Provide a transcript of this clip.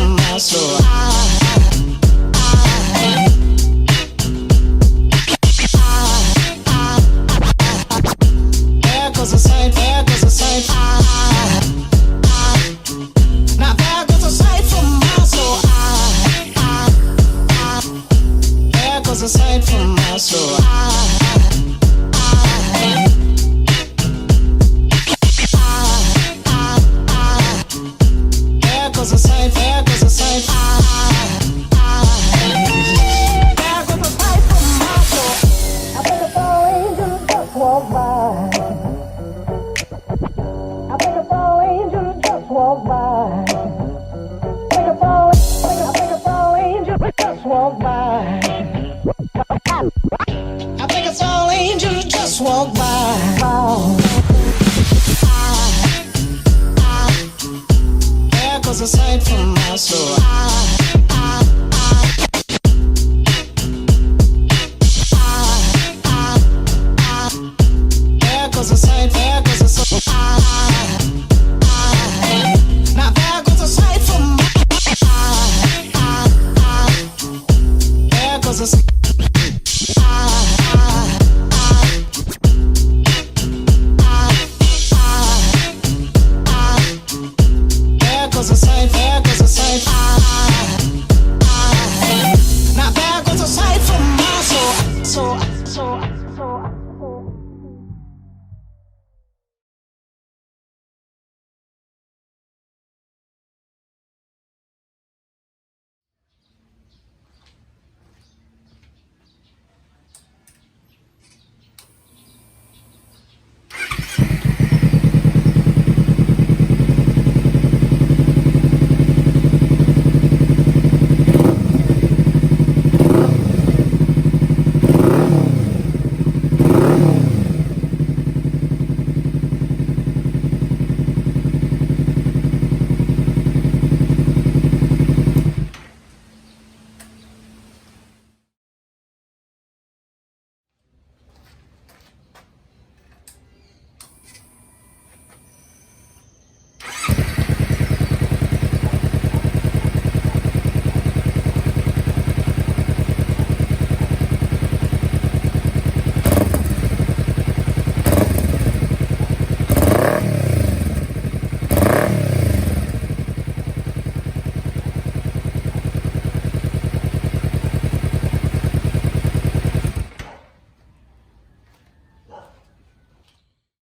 from my soul. There goes a sight, there goes a sight. Now there goes a sight from my soul. There goes a sight from my soul. There goes a sight, there goes a sight. There goes a sight from my soul. I think a fall angel just walked by. I think a fall angel just walked by. I think a fall angel just walked by. I think a fall angel just walked by. There goes a sight from my soul.